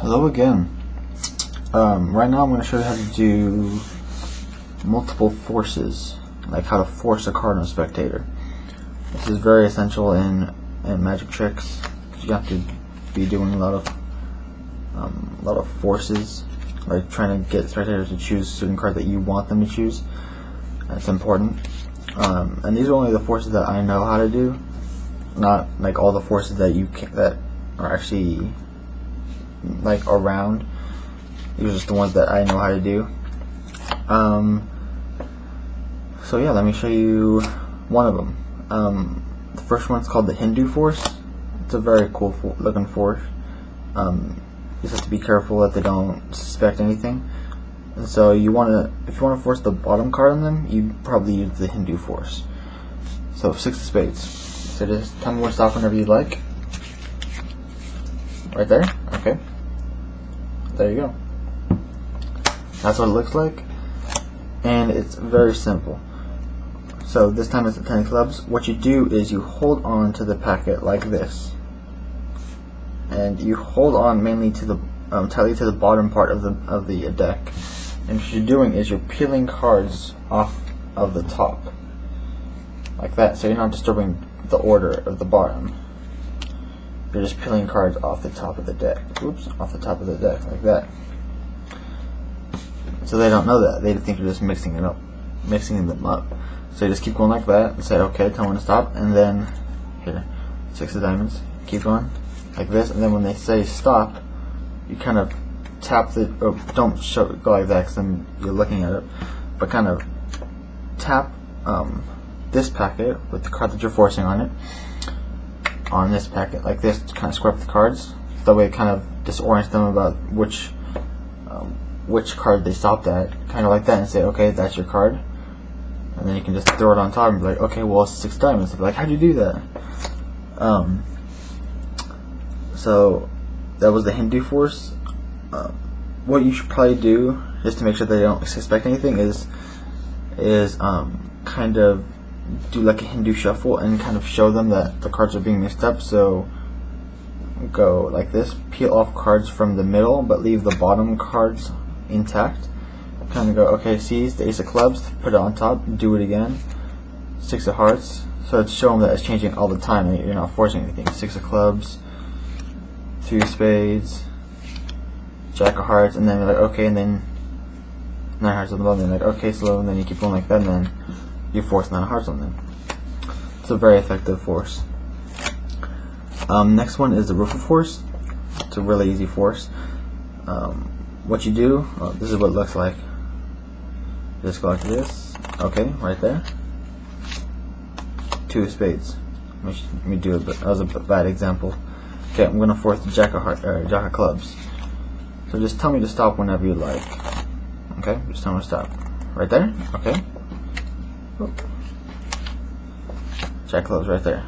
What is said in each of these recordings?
Hello again. Right now I'm going to show you how to do multiple forces, like how to force a card on a spectator. This is very essential in magic tricks, because you have to be doing a lot of forces, like trying to get spectators to choose certain cards that you want them to choose. That's important. And these are only the forces that I know how to do, not like all the forces that that are actually like around. These are just the ones that I know how to do. So yeah, let me show you one of them. The first one's called the Hindu force. It's a very cool looking force. You just have to be careful that they don't suspect anything. And so if you want to force the bottom card on them, you probably use the Hindu force. So 6 of spades. So just tell me when to stop whenever you like. Right there. Okay. There you go. That's what it looks like, and it's very simple. So this time it's the 10 clubs. What you do is you hold on to the packet like this, and you hold on mainly to the tightly to the bottom part of the deck. And what you're doing is you're peeling cards off of the top, like that. So you're not disturbing the order of the bottom. You're just peeling cards off the top of the deck. Oops, off the top of the deck, like that. So they don't know that. They think you're just mixing them up. So you just keep going like that and say, okay, tell them to stop, and then here, 6 of diamonds. Keep going like this, and then when they say stop, you kind of tap the. Oh, don't go like that, because then you're looking at it. But kind of tap this packet with the card that you're forcing on it. On this packet like this, to kind of square up the cards. That way it kind of disorients them about which card they stopped at, kind of like that, and say, okay, that's your card. And then you can just throw it on top and be like, okay, well, it's 6 diamonds. They'll be like, how'd you do that? So that was the Hindu force. What you should probably do, just to make sure they don't suspect anything, is kind of do like a Hindu shuffle and kind of show them that the cards are being mixed up. So go like this, peel off cards from the middle but leave the bottom cards intact. Kind of go, okay, see, it's the Ace of Clubs, put it on top, do it again. 6 of Hearts, so it's showing that it's changing all the time and you're not forcing anything. 6 of Clubs, 2 of Spades, Jack of Hearts, and then you're like, okay, and then 9 hearts on the bottom, and like, okay, slow, and then you keep going like that, and then you force 9 hearts on them. It's a very effective force. Next one is the Riffle force. It's a really easy force. What you do, this is what it looks like. Just go like this. Okay, right there. 2 of Spades. Let me do it, but that was a bad example. Okay, I'm gonna force the Jack of Clubs. So just tell me to stop whenever you like. Okay, just tell me to stop. Right there. Okay. Jack of Clubs right there.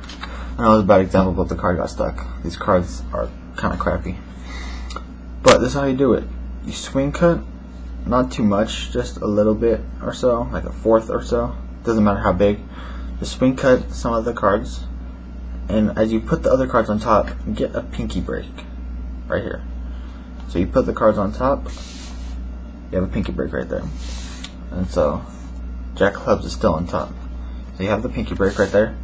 I know it was a bad example, but the card got stuck. These cards are kind of crappy. But this is how you do it. You swing cut, not too much, just a little bit or so, like a fourth or so. Doesn't matter how big. Just swing cut some of the cards, and as you put the other cards on top, get a pinky break right here. So you put the cards on top, you have a pinky break right there. And so Jack of Clubs is still on top. So you have the pinky break right there.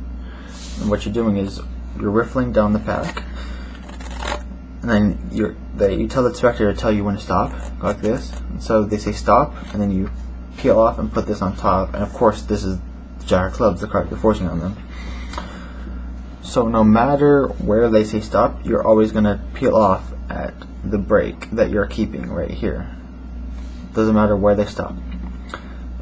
And what you're doing is you're riffling down the pack, and then you tell the spectator to tell you when to stop, like this. And so they say stop, and then you peel off and put this on top. And of course, this is Jack of Clubs, the card you're forcing on them. So no matter where they say stop, you're always going to peel off at the break that you're keeping right here. Doesn't matter where they stop.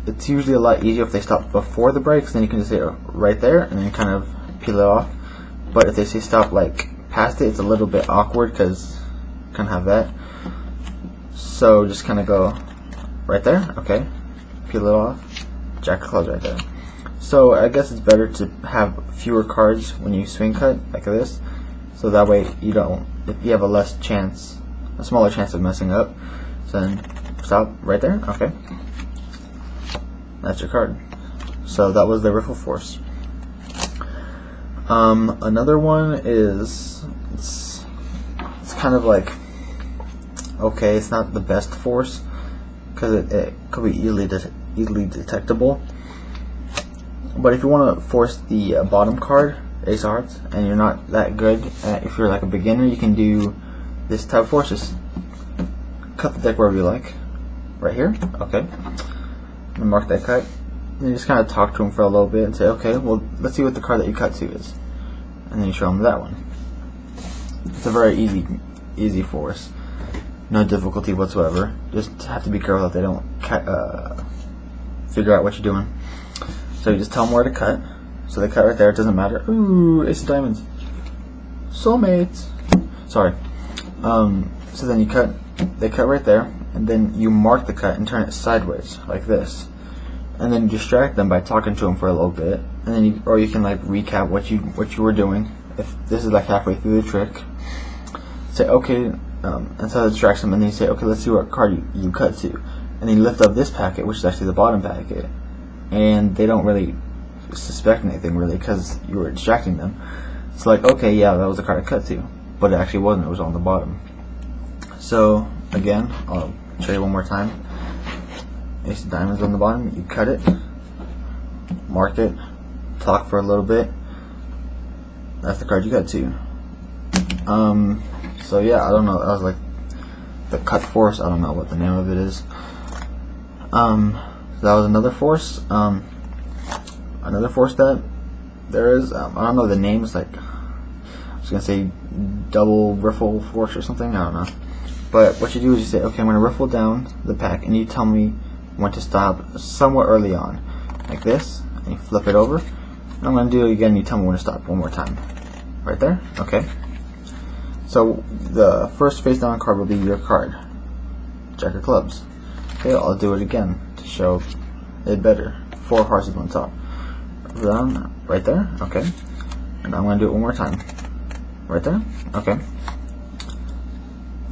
It's usually a lot easier if they stop before the breaks, then you can just say right there and then kind of peel it off. But if they say stop like past it, it's a little bit awkward because you kind of have that. So just kind of go right there, okay, peel it off, Jack of Clubs right there. So I guess it's better to have fewer cards when you swing cut like this, so that way you have a smaller chance of messing up. So then stop right there, okay. That's your card. So that was the Riffle force. Another one is it's kind of like okay. It's not the best force because it could be easily detectable. But if you want to force the bottom card, Ace of Hearts, and you're not that good, if you're like a beginner, you can do this type of force. Just cut the deck wherever you like. Right here, okay. And mark that cut. And you just kind of talk to him for a little bit and say, okay, well, let's see what the card that you cut to is. And then you show him that one. It's a very easy force. No difficulty whatsoever. Just have to be careful that they don't figure out what you're doing. So you just tell them where to cut. So they cut right there. It doesn't matter. Ooh, Ace of Diamonds. Soulmates. Sorry. So then you cut. They cut right there, and then you mark the cut and turn it sideways like this, and then distract them by talking to them for a little bit, and then you can like recap what you were doing. If this is like halfway through the trick, say okay, and so it distracts them, and then you say okay, let's see what card you cut to, and then you lift up this packet, which is actually the bottom packet, and they don't really suspect anything really because you were distracting them. It's like okay, yeah, that was the card I cut to, but it actually wasn't. It was on the bottom. So again, I'll show you one more time. Ace of Diamonds on the bottom. You cut it, mark it, talk for a little bit. That's the card you cut to. So yeah, I don't know. That was like the cut force. I don't know what the name of it is. That was another force. Another force that there is. I don't know the names. Like I was gonna say double riffle force or something. I don't know. But what you do is you say, okay, I'm going to riffle down the pack, and you tell me when to stop somewhat early on, like this, and you flip it over. And I'm going to do it again, and you tell me when to stop one more time. Right there? Okay. So the first face down card will be your card, Jack of Clubs. Okay, I'll do it again to show it better. 4 hearts is on top. Down, right there, okay. And I'm going to do it one more time. Right there, okay.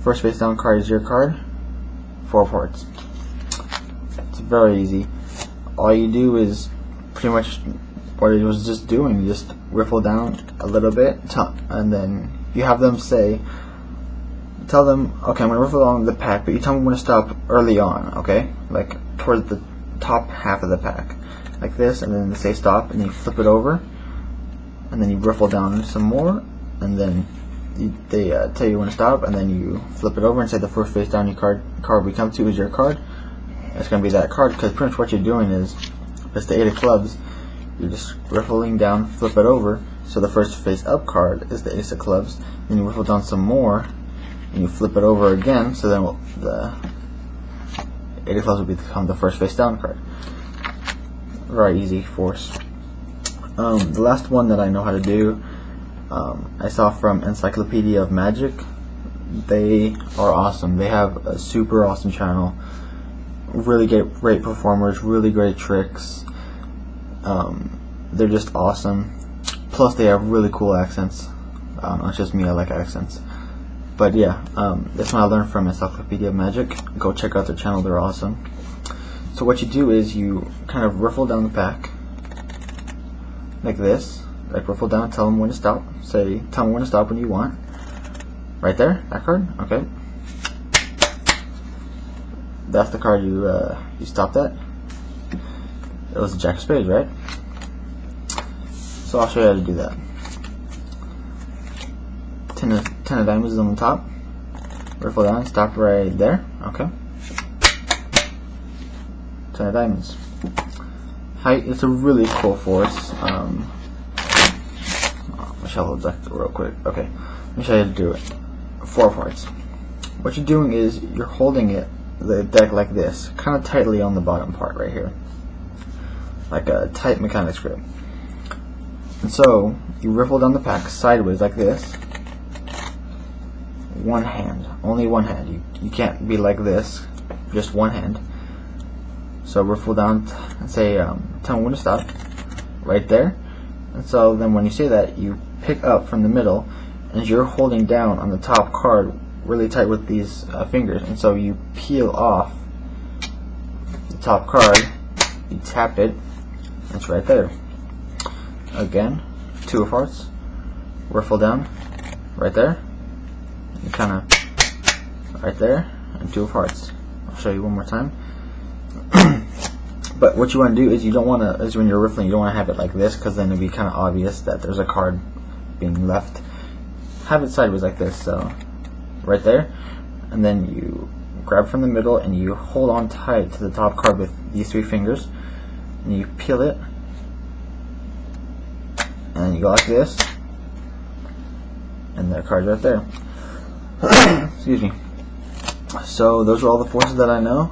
First face down card is your card, 4 of hearts. It's very easy. All you do is pretty much what it was just doing. You just riffle down a little bit, and then you have them tell them, okay, I'm going to riffle along the pack, but you tell me when to stop early on, okay? Like towards the top half of the pack. Like this, and then they say stop, and you flip it over, and then you riffle down some more, and then they tell you when to stop, and then you flip it over and say the first face down card we come to is your card. It's going to be that card, because pretty much what you're doing is, if it's the 8 of clubs, you're just riffling down, flip it over, so the first face up card is the Ace of Clubs, then you riffle down some more, and you flip it over again, so then the 8 of Clubs will become the first face down card. Very easy force. The last one that I know how to do, I saw from Encyclopedia of Magic. They are awesome. They have a super awesome channel. Really great performers, really great tricks. They're just awesome. Plus they have really cool accents. It's just me, I like accents. But yeah, that's what I learned from Encyclopedia of Magic. Go check out their channel, they're awesome. So what you do is you kind of riffle down the pack like this. Like riffle down, tell them when to stop. Tell them when to stop when you want. Right there, that card. Okay. That's the card you stopped at. It was a Jack of Spades, right? So I'll show you how to do that. 10 of Diamonds is on the top. Riffle down, stop right there. Okay. 10 of Diamonds. Height, it's a really cool force. I'll deck real quick. Okay, let me show you how to do it. 4 parts. What you're doing is you're holding the deck like this, kind of tightly on the bottom part right here, like a tight mechanics grip. And so you riffle down the pack sideways like this. One hand, only one hand. You can't be like this, just one hand. So riffle down and say, tell me when to stop. Right there. And so then when you say that, you pick up from the middle, and you're holding down on the top card really tight with these fingers, and so you peel off the top card, you tap it, it's right there. Again, 2 of hearts, riffle down, right there, you kind of, right there, and 2 of hearts. I'll show you one more time. But what you want to do is you don't want to, is when you're riffling, you don't want to have it like this, because then it'd be kind of obvious that there's a card being left. Have it sideways like this, so right there, and then you grab from the middle and you hold on tight to the top card with these 3 fingers, and you peel it, and you go like this, and the card's right there. Excuse me. So those are all the forces that I know.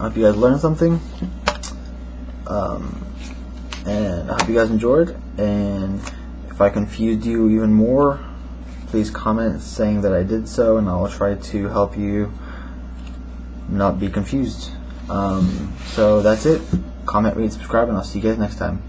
I hope you guys learned something, and I hope you guys enjoyed. And if I confused you even more, please comment saying that I did so, and I'll try to help you not be confused. So that's it. Comment, rate, subscribe, and I'll see you guys next time.